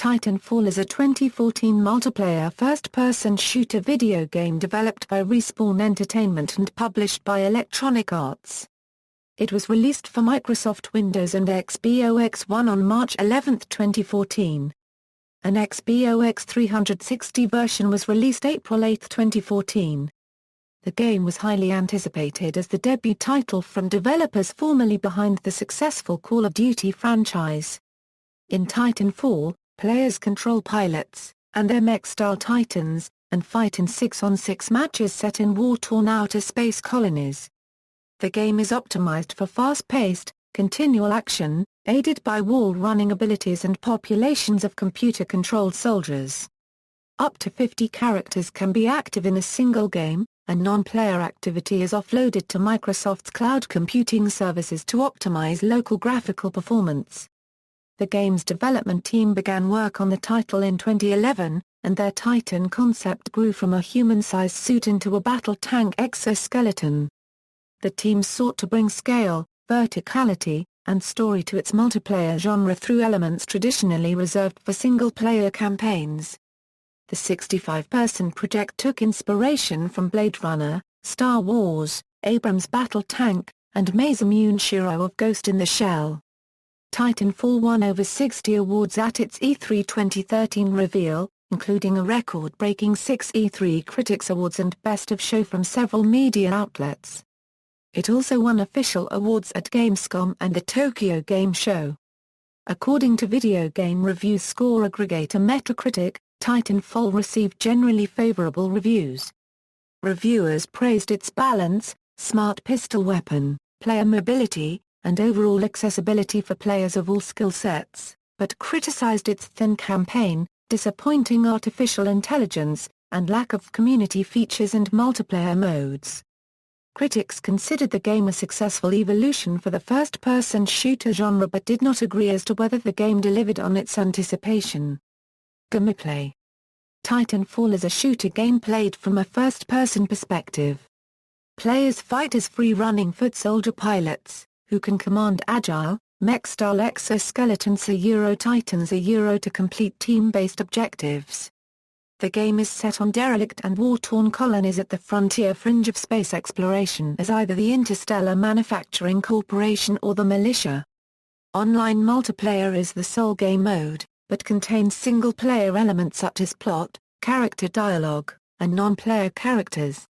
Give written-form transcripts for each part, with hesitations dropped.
Titanfall is a 2014 multiplayer first-person shooter video game developed by Respawn Entertainment and published by Electronic Arts. It was released for Microsoft Windows and Xbox One on March 11, 2014. An Xbox 360 version was released April 8, 2014. The game was highly anticipated as the debut title from developers formerly behind the successful Call of Duty franchise. In Titanfall, players control pilots, and their mech-style Titans, and fight in 6-on-6 matches set in war-torn outer space colonies. The game is optimized for fast-paced, continual action, aided by wall-running abilities and populations of computer-controlled soldiers. Up to 50 characters can be active in a single game, and non-player activity is offloaded to Microsoft's cloud computing services to optimize local graphical performance. The game's development team began work on the title in 2011, and their Titan concept grew from a human-sized suit into a battle tank exoskeleton. The team sought to bring scale, verticality, and story to its multiplayer genre through elements traditionally reserved for single-player campaigns. The 65-person project took inspiration from Blade Runner, Star Wars, Abrams Battle Tank, and Masamune Shirow of Ghost in the Shell. Titanfall won over 60 awards at its E3 2013 reveal, including a record-breaking 6 E3 Critics Awards and Best of Show from several media outlets. It also won official awards at Gamescom and the Tokyo Game Show. According to video game review score aggregator Metacritic, Titanfall received generally favorable reviews. Reviewers praised its balance, smart pistol weapon, player mobility, and overall accessibility for players of all skill sets, but criticized its thin campaign, disappointing artificial intelligence, and lack of community features and multiplayer modes. Critics considered the game a successful evolution for the first-person shooter genre but did not agree as to whether the game delivered on its anticipation. Gameplay. Titanfall is a shooter game played from a first-person perspective. Players fight as free-running foot soldier pilots, who can command agile, mech-style exoskeletons Titans to complete team-based objectives. The game is set on derelict and war-torn colonies at the frontier fringe of space exploration as either the Interstellar Manufacturing Corporation or the militia. Online multiplayer is the sole game mode, but contains single-player elements such as plot, character dialogue, and non-player characters.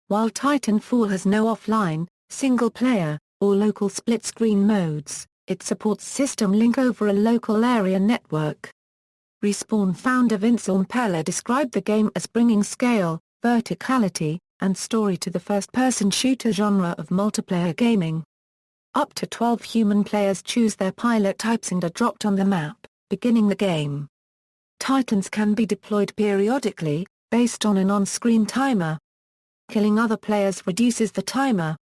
While Titanfall has no offline, single-player, or local split-screen modes, it supports system link over a local area network. Respawn founder Vince Zampella described the game as bringing scale, verticality, and story to the first-person shooter genre of multiplayer gaming. Up to 12 human players choose their pilot types and are dropped on the map, beginning the game. Titans can be deployed periodically, based on an on-screen timer. Killing other players reduces the timer.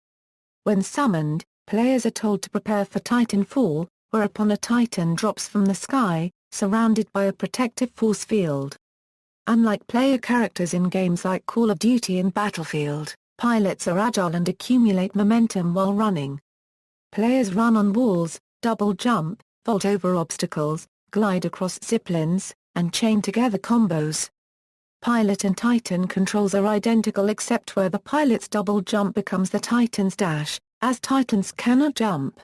When summoned, players are told to prepare for Titanfall, whereupon a Titan drops from the sky, surrounded by a protective force field. Unlike player characters in games like Call of Duty and Battlefield, pilots are agile and accumulate momentum while running. Players run on walls, double jump, vault over obstacles, glide across ziplines, and chain together combos. Pilot and Titan controls are identical except where the pilot's double jump becomes the Titan's dash, as Titans cannot jump.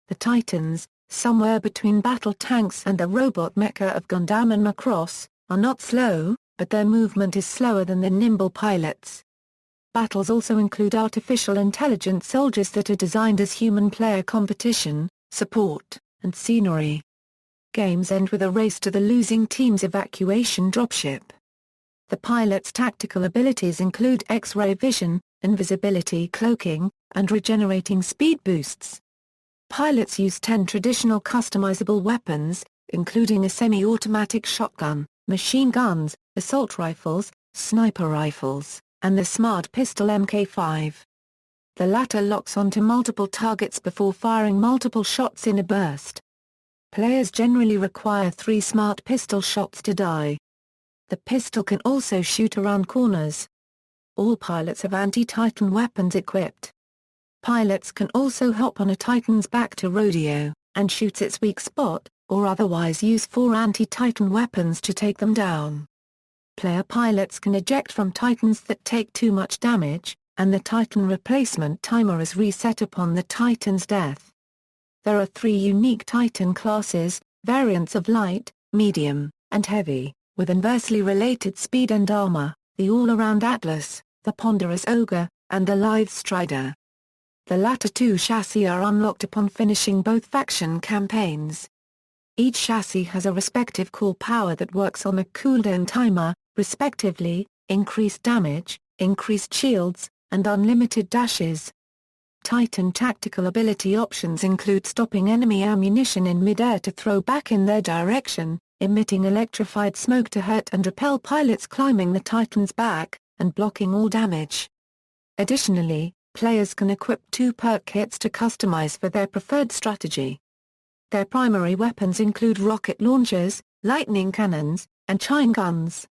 The Titans, somewhere between battle tanks and the robot mecha of Gundam and Macross, are not slow, but their movement is slower than the nimble pilots. Battles also include artificial intelligence soldiers that are designed as human player competition, support, and scenery. Games end with a race to the losing team's evacuation dropship. The pilot's tactical abilities include X-ray vision, invisibility cloaking, and regenerating speed boosts. Pilots use 10 traditional customizable weapons, including a semi-automatic shotgun, machine guns, assault rifles, sniper rifles, and the smart pistol Mk5. The latter locks onto multiple targets before firing multiple shots in a burst. Players generally require 3 smart pistol shots to die. The pistol can also shoot around corners. All pilots have anti-Titan weapons equipped. Pilots can also hop on a Titan's back to rodeo, and shoot its weak spot, or otherwise use 4 anti-Titan weapons to take them down. Player pilots can eject from Titans that take too much damage, and the Titan replacement timer is reset upon the Titan's death. There are 3 unique Titan classes, variants of light, medium, and heavy, with inversely related speed and armor: the all-around Atlas, the ponderous Ogre, and the lithe Strider. The latter 2 chassis are unlocked upon finishing both faction campaigns. Each chassis has a respective core power that works on a cooldown timer, respectively: increased damage, increased shields, and unlimited dashes. Titan tactical ability options include stopping enemy ammunition in mid-air to throw back in their direction, emitting electrified smoke to hurt and repel pilots climbing the Titan's back, and blocking all damage. Additionally, players can equip 2 perk kits to customize for their preferred strategy. Their primary weapons include rocket launchers, lightning cannons, and chain guns.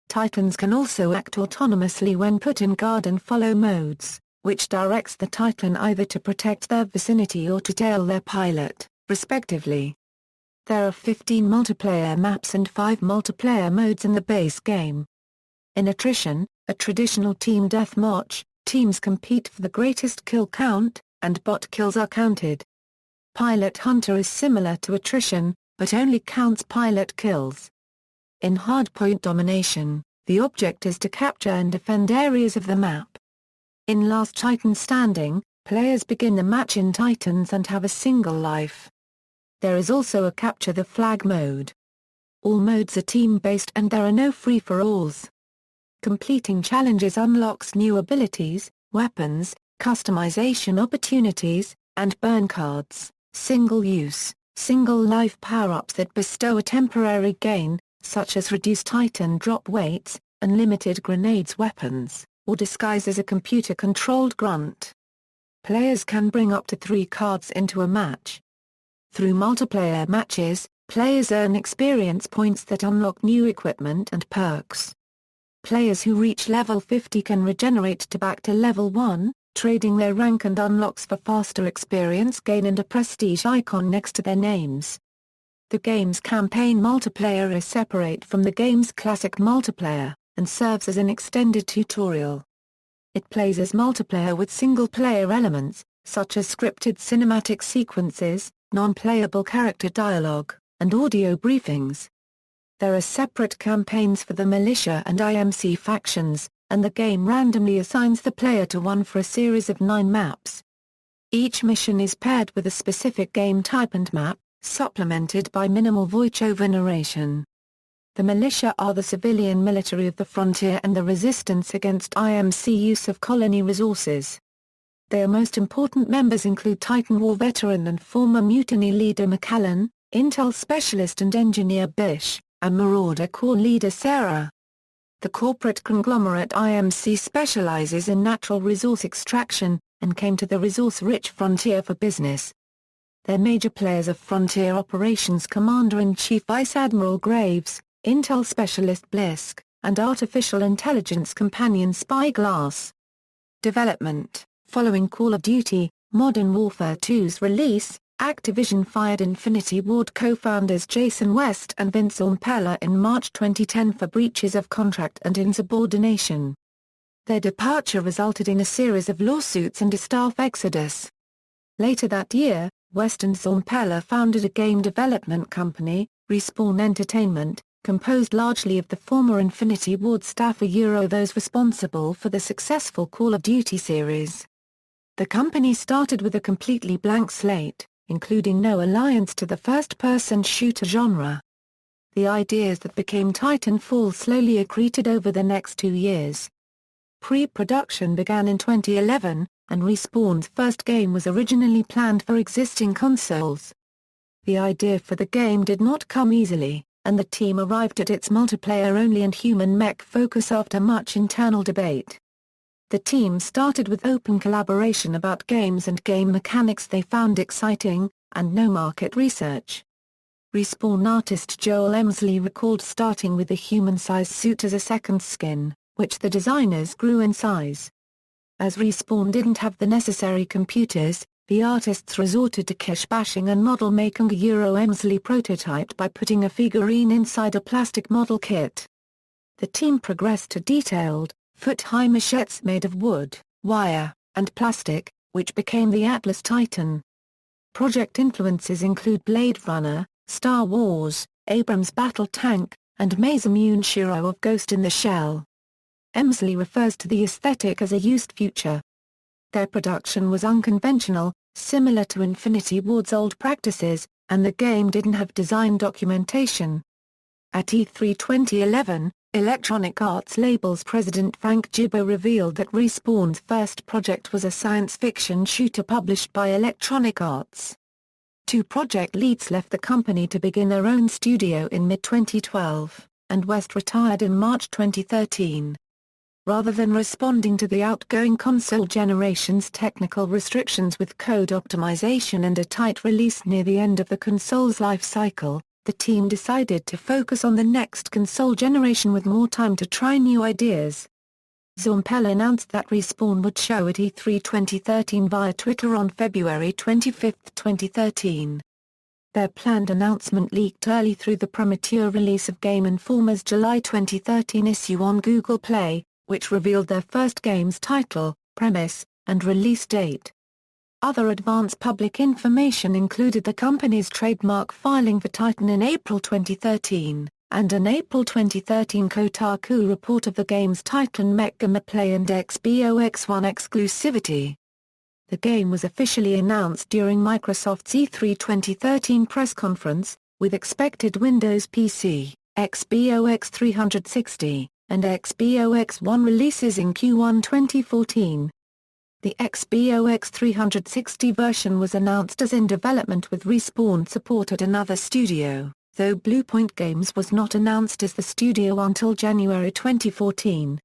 Titans can also act autonomously when put in guard and follow modes, which directs the Titan either to protect their vicinity or to tail their pilot, respectively. There are 15 multiplayer maps and 5 multiplayer modes in the base game. In attrition, a traditional team deathmatch, teams compete for the greatest kill count, and bot kills are counted. Pilot Hunter is similar to attrition, but only counts pilot kills. In hardpoint domination, the object is to capture and defend areas of the map. In Last Titan Standing, players begin the match in Titans and have a single life. There is also a Capture the Flag mode. All modes are team-based and there are no free-for-alls. Completing challenges unlocks new abilities, weapons, customization opportunities, and burn cards, single-use, single-life power-ups that bestow a temporary gain, such as reduced Titan drop weights, unlimited grenades weapons, or disguise as a computer-controlled grunt. Players can bring up to 3 cards into a match. Through multiplayer matches, players earn experience points that unlock new equipment and perks. Players who reach level 50 can regenerate to back to level 1, trading their rank and unlocks for faster experience gain and a prestige icon next to their names. The game's campaign multiplayer is separate from the game's classic multiplayer, and serves as an extended tutorial. It plays as multiplayer with single-player elements, such as scripted cinematic sequences, non-playable character dialogue, and audio briefings. There are separate campaigns for the militia and IMC factions, and the game randomly assigns the player to one for a series of 9 maps. Each mission is paired with a specific game type and map, supplemented by minimal voice-over narration. The militia are the civilian military of the frontier and the resistance against IMC use of colony resources. Their most important members include Titan War veteran and former mutiny leader McAllen, Intel specialist and engineer Bish, and Marauder Corps leader Sarah. The corporate conglomerate IMC specializes in natural resource extraction, and came to the resource-rich frontier for business. Their major players are Frontier Operations Commander-in-Chief Vice Admiral Graves, Intel Specialist Blisk, and Artificial Intelligence Companion Spyglass. Development: following Call of Duty: Modern Warfare 2's release, Activision fired Infinity Ward co-founders Jason West and Vince Zampella in March 2010 for breaches of contract and insubordination. Their departure resulted in a series of lawsuits and a staff exodus. Later that year, West and Zampella founded a game development company, Respawn Entertainment, composed largely of the former Infinity Ward staff, those responsible for the successful Call of Duty series. The company started with a completely blank slate, including no alliance to the first-person shooter genre. The ideas that became Titanfall slowly accreted over the next 2 years. Pre-production began in 2011, and Respawn's first game was originally planned for existing consoles. The idea for the game did not come easily, and the team arrived at its multiplayer-only and human mech focus after much internal debate. The team started with open collaboration about games and game mechanics they found exciting, and no market research. Respawn artist Joel Emsley recalled starting with a human-sized suit as a second skin, which the designers grew in size. As Respawn didn't have the necessary computers, The artists resorted to cash bashing and model making a Emsley prototyped by putting a figurine inside a plastic model kit. The team progressed to detailed, foot-high machetes made of wood, wire, and plastic, which became the Atlas Titan. Project influences include Blade Runner, Star Wars, Abrams Battle Tank, and Masamune Shirow of Ghost in the Shell. Emsley refers to the aesthetic as a used future. Their production was unconventional, similar to Infinity Ward's old practices, and the game didn't have design documentation. At E3 2011, Electronic Arts Label's president Frank Gibbo revealed that Respawn's first project was a science fiction shooter published by Electronic Arts. Two project leads left the company to begin their own studio in mid-2012, and West retired in March 2013. Rather than responding to the outgoing console generation's technical restrictions with code optimization and a tight release near the end of the console's life cycle, the team decided to focus on the next console generation with more time to try new ideas. Zompel announced that Respawn would show at E3 2013 via Twitter on February 25, 2013. Their planned announcement leaked early through the premature release of Game Informer's July 2013 issue on Google Play, which revealed their first game's title, premise, and release date. Other advanced public information included the company's trademark filing for Titan in April 2013, and an April 2013 Kotaku report of the game's Titan mech gameplay and Xbox One exclusivity. The game was officially announced during Microsoft's E3 2013 press conference, with expected Windows PC, Xbox 360, and Xbox One releases in Q1 2014. The Xbox 360 version was announced as in development with Respawn support at another studio, though Bluepoint Games was not announced as the studio until January 2014.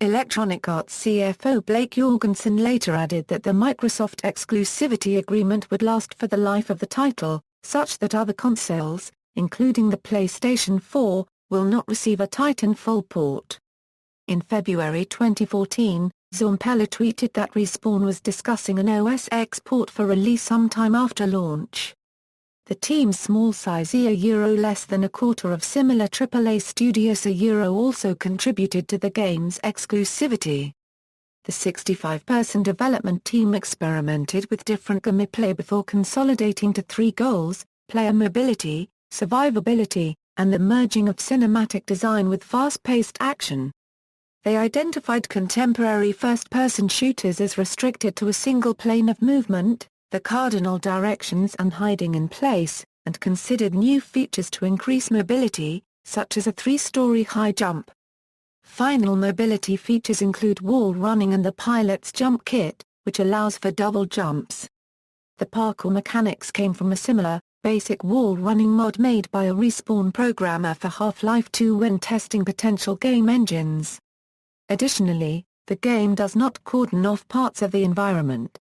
Electronic Arts CFO Blake Jorgensen later added that the Microsoft exclusivity agreement would last for the life of the title, such that other consoles, including the PlayStation 4, will not receive a Titanfall port. In February 2014, Zompella tweeted that Respawn was discussing an OS X port for release sometime after launch. The team's small size less than a quarter of similar AAA studios also contributed to the game's exclusivity. The 65-person development team experimented with different gameplay before consolidating to three goals: player mobility, survivability, and the merging of cinematic design with fast-paced action. They identified contemporary first-person shooters as restricted to a single plane of movement, the cardinal directions and hiding in place, and considered new features to increase mobility, such as a 3-story high jump. Final mobility features include wall running and the pilot's jump kit, which allows for double jumps. The parkour mechanics came from a similar, basic wall running mod made by a Respawn programmer for Half-Life 2 when testing potential game engines. Additionally, the game does not cordon off parts of the environment.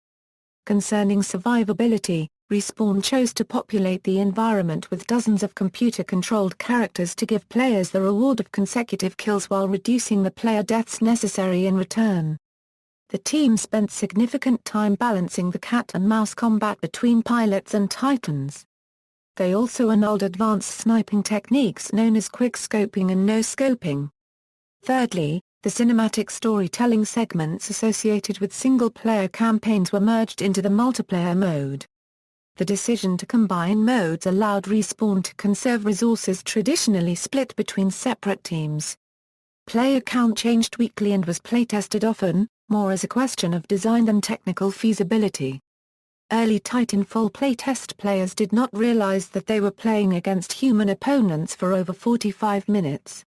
Concerning survivability, Respawn chose to populate the environment with dozens of computer-controlled characters to give players the reward of consecutive kills while reducing the player deaths necessary in return. The team spent significant time balancing the cat-and-mouse combat between pilots and Titans. They also annulled advanced sniping techniques known as quick-scoping and no-scoping. Thirdly, the cinematic storytelling segments associated with single-player campaigns were merged into the multiplayer mode. The decision to combine modes allowed Respawn to conserve resources traditionally split between separate teams. Player count changed weekly and was playtested often, more as a question of design than technical feasibility. Early Titanfall playtest players did not realize that they were playing against human opponents for over 45 minutes.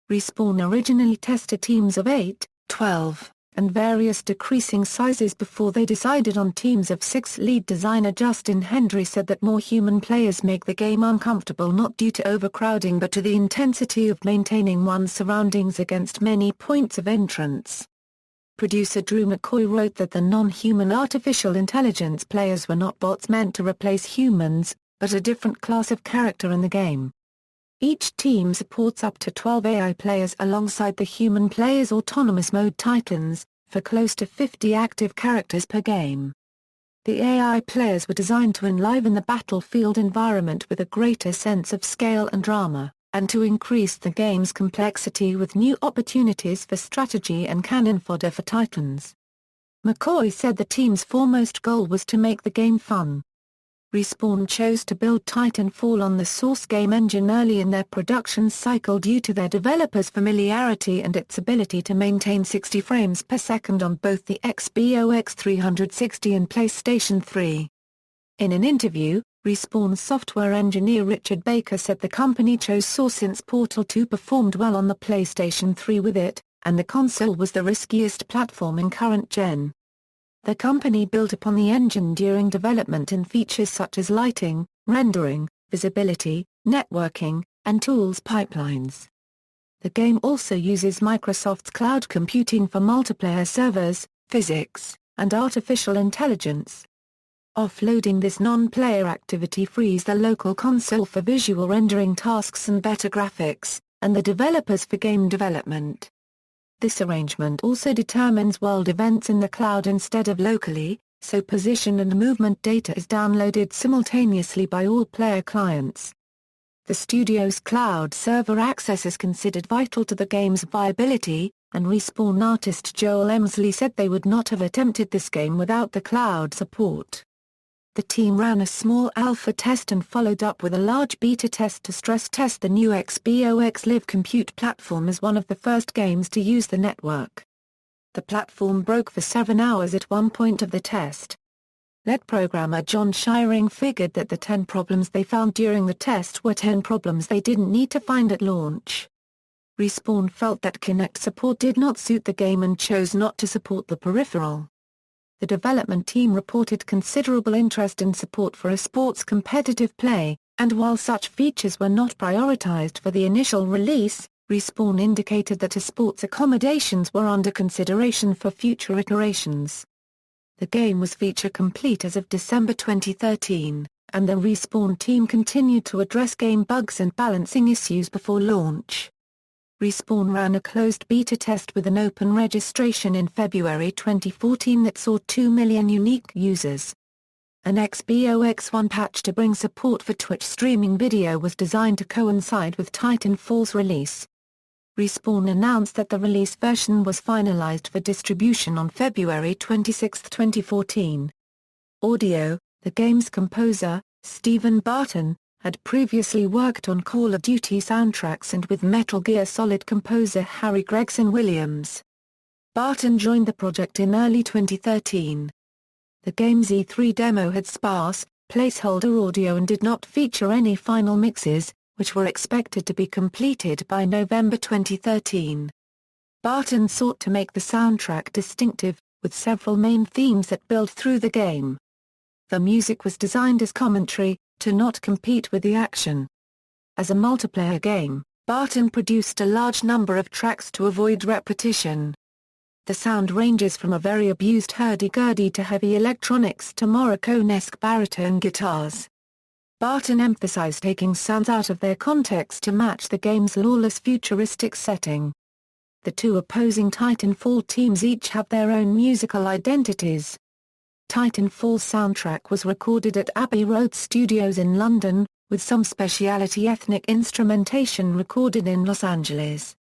Respawn originally tested teams of 8, 12, and various decreasing sizes before they decided on teams of 6. Lead designer Justin Hendry said that more human players make the game uncomfortable not due to overcrowding but to the intensity of maintaining one's surroundings against many points of entrance. Producer Drew McCoy wrote that the non-human artificial intelligence players were not bots meant to replace humans, but a different class of character in the game. Each team supports up to 12 AI players alongside the human players' autonomous mode Titans, for close to 50 active characters per game. The AI players were designed to enliven the battlefield environment with a greater sense of scale and drama, and to increase the game's complexity with new opportunities for strategy and cannon fodder for Titans. McCoy said the team's foremost goal was to make the game fun. Respawn chose to build Titanfall on the source game engine early in their production cycle due to their developers' familiarity and its ability to maintain 60 frames per second on both the Xbox 360 and PlayStation 3. In an interview, Respawn software engineer Richard Baker said the company chose Source since Portal 2 performed well on the PlayStation 3 with it, and the console was the riskiest platform in current gen. The company built upon the engine during development in features such as lighting, rendering, visibility, networking, and tools pipelines. The game also uses Microsoft's cloud computing for multiplayer servers, physics, and artificial intelligence. Offloading this non-player activity frees the local console for visual rendering tasks and better graphics, and the developers for game development. This arrangement also determines world events in the cloud instead of locally, so position and movement data is downloaded simultaneously by all player clients. The studio's cloud server access is considered vital to the game's viability, and Respawn artist Joel Emsley said they would not have attempted this game without the cloud support. The team ran a small alpha test and followed up with a large beta test to stress test the new Xbox Live Compute platform as one of the first games to use the network. The platform broke for 7 hours at one point of the test. Lead programmer John Shiring figured that the 10 problems they found during the test were 10 problems they didn't need to find at launch. Respawn felt that Kinect support did not suit the game and chose not to support the peripheral. The development team reported considerable interest in support for a sports competitive play, and while such features were not prioritized for the initial release, Respawn indicated that sports accommodations were under consideration for future iterations. The game was feature complete as of December 2013, and the Respawn team continued to address game bugs and balancing issues before launch. Respawn ran a closed beta test with an open registration in February 2014 that saw 2 million unique users. An Xbox One patch to bring support for Twitch streaming video was designed to coincide with Titanfall's release. Respawn announced that the release version was finalized for distribution on February 26, 2014. Audio: the game's composer, Stephen Barton, had previously worked on Call of Duty soundtracks and with Metal Gear Solid composer Harry Gregson Williams. Barton joined the project in early 2013. The game's E3 demo had sparse, placeholder audio and did not feature any final mixes, which were expected to be completed by November 2013. Barton sought to make the soundtrack distinctive, with several main themes that build through the game. The music was designed as commentary, to not compete with the action. As a multiplayer game, Barton produced a large number of tracks to avoid repetition. The sound ranges from a very abused hurdy-gurdy to heavy electronics to Morricone-esque baritone guitars. Barton emphasized taking sounds out of their context to match the game's lawless futuristic setting. The two opposing Titanfall teams each have their own musical identities. Titanfall's soundtrack was recorded at Abbey Road Studios in London, with some specialty ethnic instrumentation recorded in Los Angeles.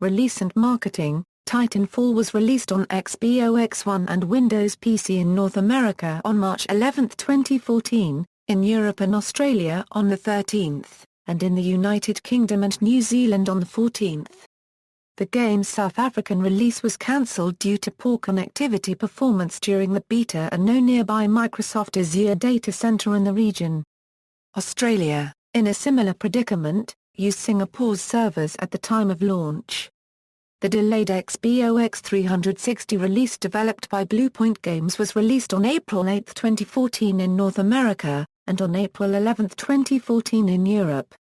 Release and marketing: Titanfall was released on Xbox One and Windows PC in North America on March 11, 2014, in Europe and Australia on the 13th, and in the United Kingdom and New Zealand on the 14th. The game's South African release was cancelled due to poor connectivity performance during the beta and no nearby Microsoft Azure data center in the region. Australia, in a similar predicament, used Singapore's servers at the time of launch. The delayed Xbox 360 release developed by Bluepoint Games was released on April 8, 2014 in North America, and on April 11, 2014 in Europe.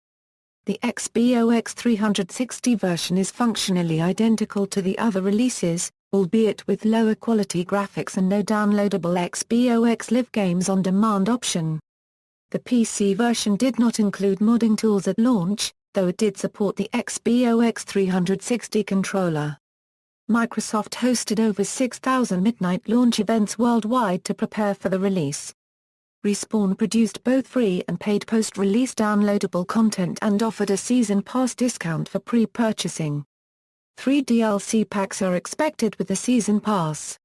The Xbox 360 version is functionally identical to the other releases, albeit with lower quality graphics and no downloadable Xbox Live Games on Demand option. The PC version did not include modding tools at launch, though it did support the Xbox 360 controller. Microsoft hosted over 6,000 midnight launch events worldwide to prepare for the release. Respawn produced both free and paid post-release downloadable content and offered a season pass discount for pre-purchasing. 3 DLC packs are expected with the season pass.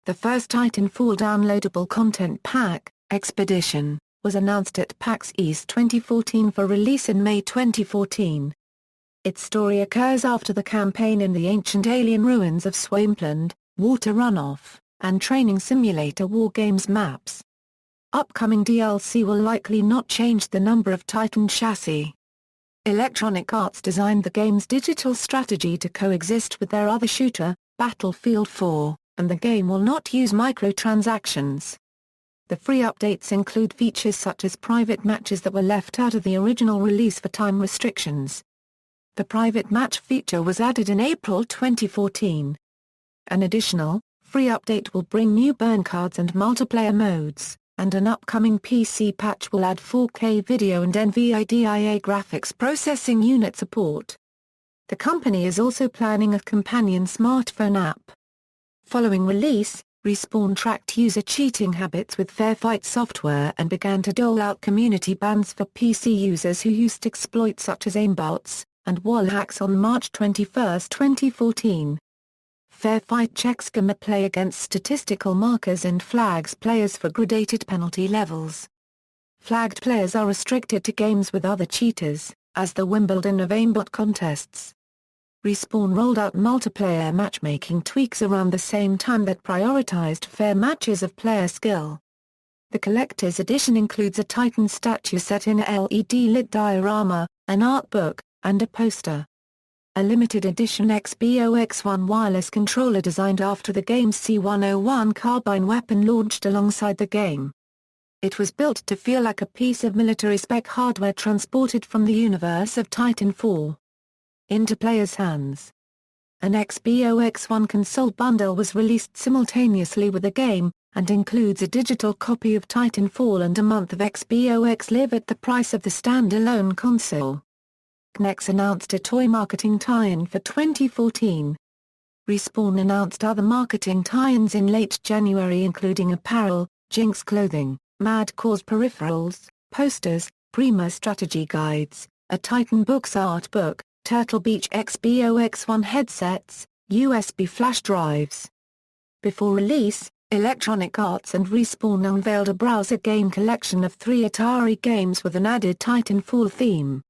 The first Titanfall downloadable content pack, Expedition, was announced at PAX East 2014 for release in May 2014. Its story occurs after the campaign in the ancient alien ruins of Swampland, water runoff, and training simulator war games maps. Upcoming DLC will likely not change the number of Titan chassis. Electronic Arts designed the game's digital strategy to coexist with their other shooter, Battlefield 4, and the game will not use microtransactions. The free updates include features such as private matches that were left out of the original release for time restrictions. The private match feature was added in April 2014. An additional, free update will bring new burn cards and multiplayer modes, and an upcoming PC patch will add 4K video and NVIDIA graphics processing unit support. The company is also planning a companion smartphone app. Following release, Respawn tracked user cheating habits with Fairfight software and began to dole out community bans for PC users who used exploits such as aimbots and wall hacks on March 21, 2014. Fairfight checks gameplay against statistical markers and flags players for gradated penalty levels. Flagged players are restricted to games with other cheaters, as the Wimbledon of aimbot contests. Respawn rolled out multiplayer matchmaking tweaks around the same time that prioritized fair matches of player skill. The Collector's Edition includes a Titan statue set in a LED-lit diorama, an art book, and a poster. A limited edition XBOX-1 wireless controller designed after the game's C-101 carbine weapon launched alongside the game. It was built to feel like a piece of military-spec hardware transported from the universe of Titanfall into players' hands. An XBOX-1 console bundle was released simultaneously with the game, and includes a digital copy of Titanfall and a month of XBOX Live at the price of the standalone console. Knex announced a toy marketing tie-in for 2014. Respawn announced other marketing tie-ins in late January including apparel, Jinx clothing, Mad Cause peripherals, posters, Prima strategy guides, a Titan Books art book, Turtle Beach XBOX-1 headsets, USB flash drives. Before release, Electronic Arts and Respawn unveiled a browser game collection of 3 Atari games with an added Titanfall theme.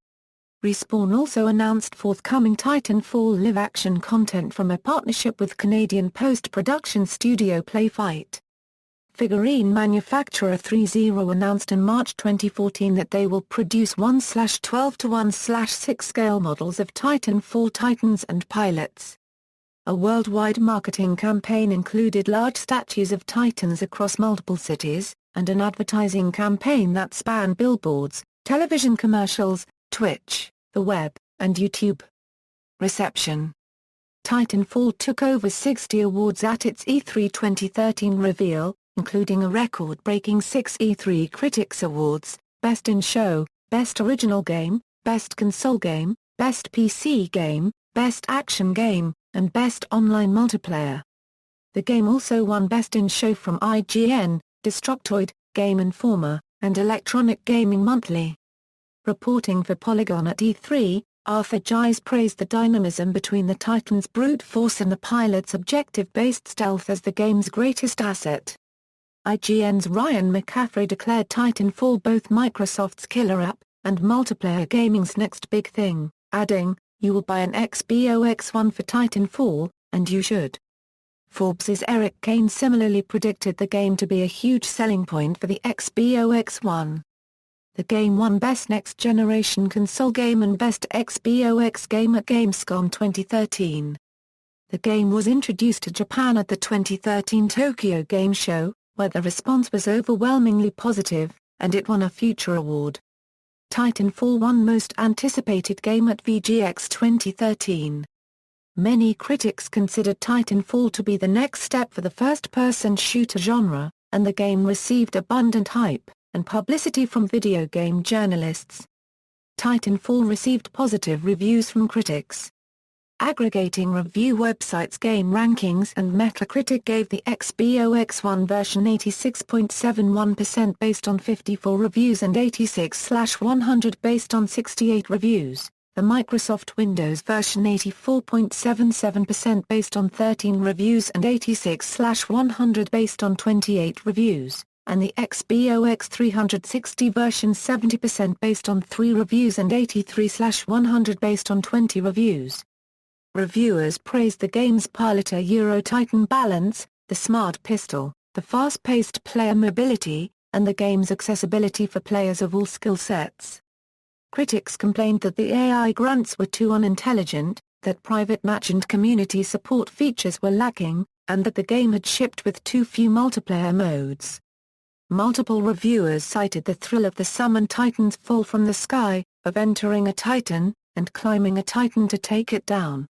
Respawn also announced forthcoming Titanfall live-action content from a partnership with Canadian post-production studio Playfight. Figurine manufacturer 3-0 announced in March 2014 that they will produce 1/12 to 1/6 scale models of Titanfall Titans and pilots. A worldwide marketing campaign included large statues of Titans across multiple cities, and an advertising campaign that spanned billboards, television commercials, Twitch, the web, and YouTube. Reception. Titanfall took over 60 awards at its E3 2013 reveal, including a record-breaking 6 E3 Critics Awards, Best in Show, Best Original Game, Best Console Game, Best PC Game, Best Action Game, and Best Online Multiplayer. The game also won Best in Show from IGN, Destructoid, Game Informer, and Electronic Gaming Monthly. Reporting for Polygon at E3, Arthur Giles praised the dynamism between the Titan's brute force and the pilot's objective-based stealth as the game's greatest asset. IGN's Ryan McCaffrey declared Titanfall both Microsoft's killer app, and multiplayer gaming's next big thing, adding, "You will buy an XBOX-1 for Titanfall, and you should." Forbes' Eric Kane similarly predicted the game to be a huge selling point for the XBOX-1. The game won Best Next Generation Console Game and Best XBOX Game at Gamescom 2013. The game was introduced to Japan at the 2013 Tokyo Game Show, where the response was overwhelmingly positive, and it won a Future Award. Titanfall won Most Anticipated Game at VGX 2013. Many critics considered Titanfall to be the next step for the first-person shooter genre, and the game received abundant hype and publicity from video game journalists. Titanfall received positive reviews from critics. aggregating review websites' game rankings, and Metacritic gave the XBOX1 version 86.71% based on 54 reviews and 86/100 based on 68 reviews. The Microsoft Windows version 84.77% based on 13 reviews and 86/100 based on 28 reviews, and the XBOX 360 version 70% based on 3 reviews and 83/100 based on 20 reviews. Reviewers praised the game's piloter Titan balance, the smart pistol, the fast-paced player mobility, and the game's accessibility for players of all skill sets. Critics complained that the AI grunts were too unintelligent, that private match and community support features were lacking, and that the game had shipped with too few multiplayer modes. Multiple reviewers cited the thrill of the summon Titan's fall from the sky, of entering a Titan, and climbing a Titan to take it down.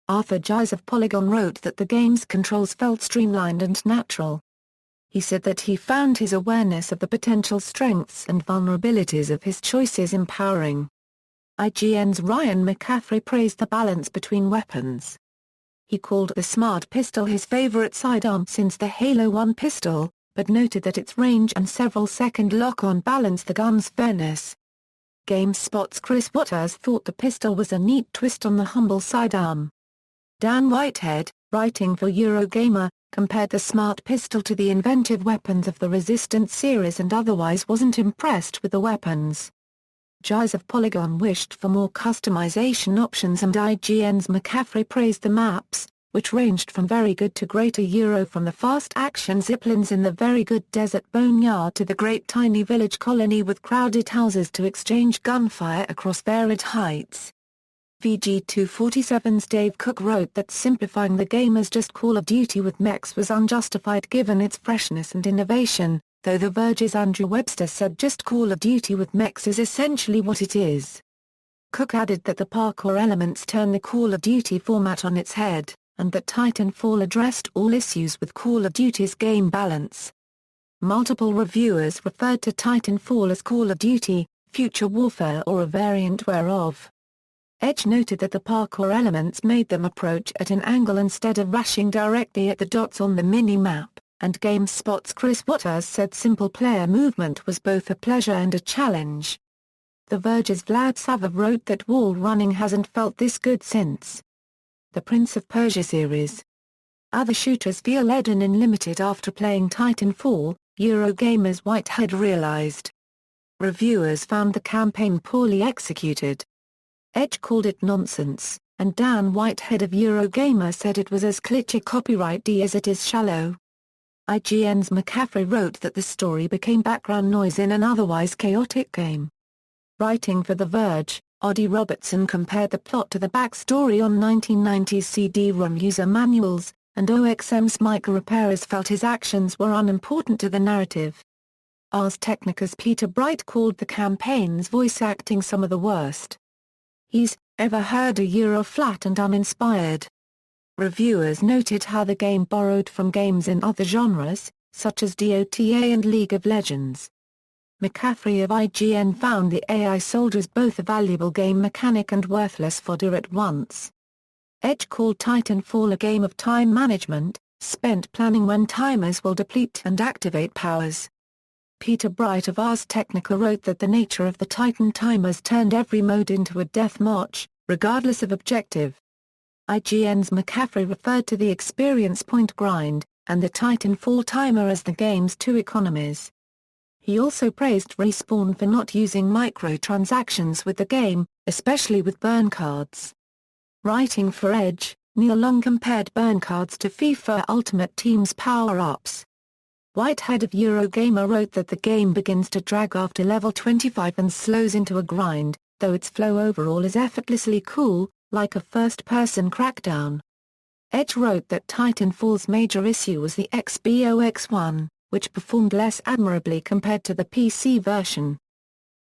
Arthur Gies of Polygon wrote that the game's controls felt streamlined and natural. He said that he found his awareness of the potential strengths and vulnerabilities of his choices empowering. IGN's Ryan McCaffrey praised the balance between weapons. He called the Smart Pistol his favorite sidearm since the Halo 1 pistol, but noted that its range and several-second lock-on balance the gun's fairness. GameSpot's Chris Waters thought the pistol was a neat twist on the humble sidearm. Dan Whitehead, writing for Eurogamer, compared the Smart Pistol to the inventive weapons of the Resistance series and otherwise wasn't impressed with the weapons. Gies of Polygon wished for more customization options, and IGN's McCaffrey praised the maps, which ranged from very good to great, from the fast-action ziplines in the very good desert boneyard to the great tiny village colony with crowded houses to exchange gunfire across varied heights. VG247's Dave Cook wrote that simplifying the game as just Call of Duty with mechs was unjustified given its freshness and innovation, though The Verge's Andrew Webster said just Call of Duty with mechs is essentially what it is. Cook added that the parkour elements turn the Call of Duty format on its head, and that Titanfall addressed all issues with Call of Duty's game balance. Multiple reviewers referred to Titanfall as Call of Duty, Future Warfare, or a variant whereof. Edge noted that the parkour elements made them approach at an angle instead of rushing directly at the dots on the mini-map, and GameSpot's Chris Waters said simple player movement was both a pleasure and a challenge. The Verge's Vlad Savov wrote that wall running hasn't felt this good since the Prince of Persia series. Other shooters feel leaden and limited after playing Titanfall, Eurogamer's Whitehead realized. Reviewers found the campaign poorly executed. Edge called it nonsense, and Dan Whitehead of Eurogamer said it was as cliché copyright-y as it is shallow. IGN's McCaffrey wrote that the story became background noise in an otherwise chaotic game. Writing for The Verge, Oddie Robertson compared the plot to the backstory on 1990s CD-ROM user manuals, and OXM's Mike Raparas felt his actions were unimportant to the narrative. Ars Technica's Peter Bright called the campaign's voice acting some of the worst he's ever heard, flat and uninspired. Reviewers noted how the game borrowed from games in other genres, such as Dota and League of Legends. McCaffrey of IGN found the AI soldiers both a valuable game mechanic and worthless fodder at once. Edge called Titanfall a game of time management, spent planning when timers will deplete and activate powers. Peter Bright of Ars Technica wrote that the nature of the Titan timers turned every mode into a death march, regardless of objective. IGN's McCaffrey referred to the experience point grind, and the Titanfall timer as the game's two economies. He also praised Respawn for not using microtransactions with the game, especially with burn cards. Writing for Edge, Neil Long compared burn cards to FIFA Ultimate Team's power-ups. Whitehead of Eurogamer wrote that the game begins to drag after level 25 and slows into a grind, though its flow overall is effortlessly cool, like a first-person Crackdown. Edge wrote that Titanfall's major issue was the XBOX1, which performed less admirably compared to the PC version.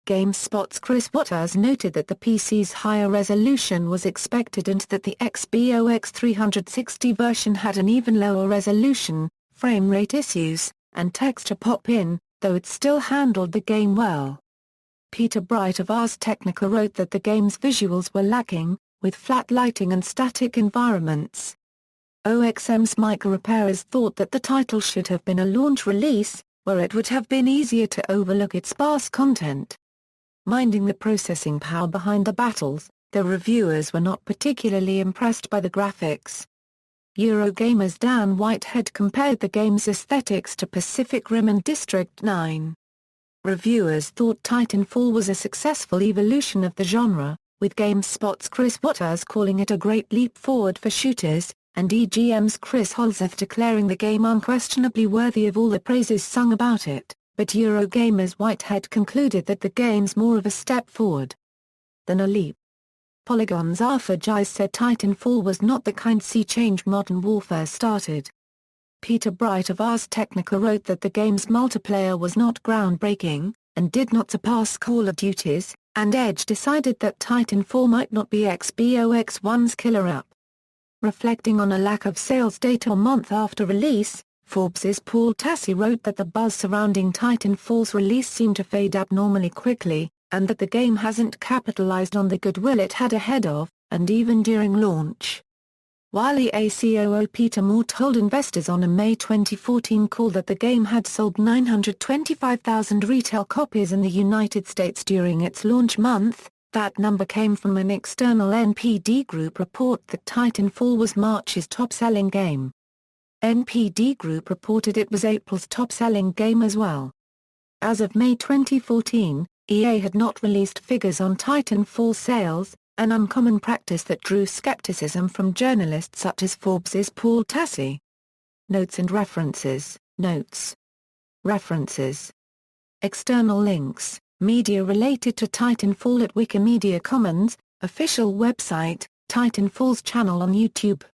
GameSpot's Chris Waters noted that the PC's higher resolution was expected and that the XBOX 360 version had an even lower resolution, frame rate issues, and texture pop-in, though it still handled the game well. Peter Bright of Ars Technica wrote that the game's visuals were lacking, with flat lighting and static environments. OXM's Micah repairers thought that the title should have been a launch release, where it would have been easier to overlook its sparse content. Minding the processing power behind the battles, the reviewers were not particularly impressed by the graphics. Eurogamer's Dan Whitehead compared the game's aesthetics to Pacific Rim and District 9. Reviewers thought Titanfall was a successful evolution of the genre, with GameSpot's Chris Waters calling it a great leap forward for shooters, and EGM's Chris Holzeth declaring the game unquestionably worthy of all the praises sung about it, but Eurogamer's Whitehead concluded that the game's more of a step forward than a leap. Polygon's Arthur Gies said Titanfall was not the kind sea change Modern Warfare started. Peter Bright of Ars Technica wrote that the game's multiplayer was not groundbreaking, and did not surpass Call of Duty's, and Edge decided that Titanfall might not be Xbox One's killer app. Reflecting on a lack of sales data a month after release, Forbes's Paul Tassi wrote that the buzz surrounding Titanfall's release seemed to fade abnormally quickly, and that the game hasn't capitalized on the goodwill it had ahead of, and even during launch. While EA COO Peter Moore told investors on a May 2014 call that the game had sold 925,000 retail copies in the United States during its launch month, that number came from an external NPD Group report that Titanfall was March's top-selling game. NPD Group reported it was April's top-selling game as well. As of May 2014, EA had not released figures on Titanfall sales, an uncommon practice that drew skepticism from journalists such as Forbes's Paul Tassi. Notes and references. Notes. References. External links. Media related to Titanfall at Wikimedia Commons, official website, Titanfall's channel on YouTube.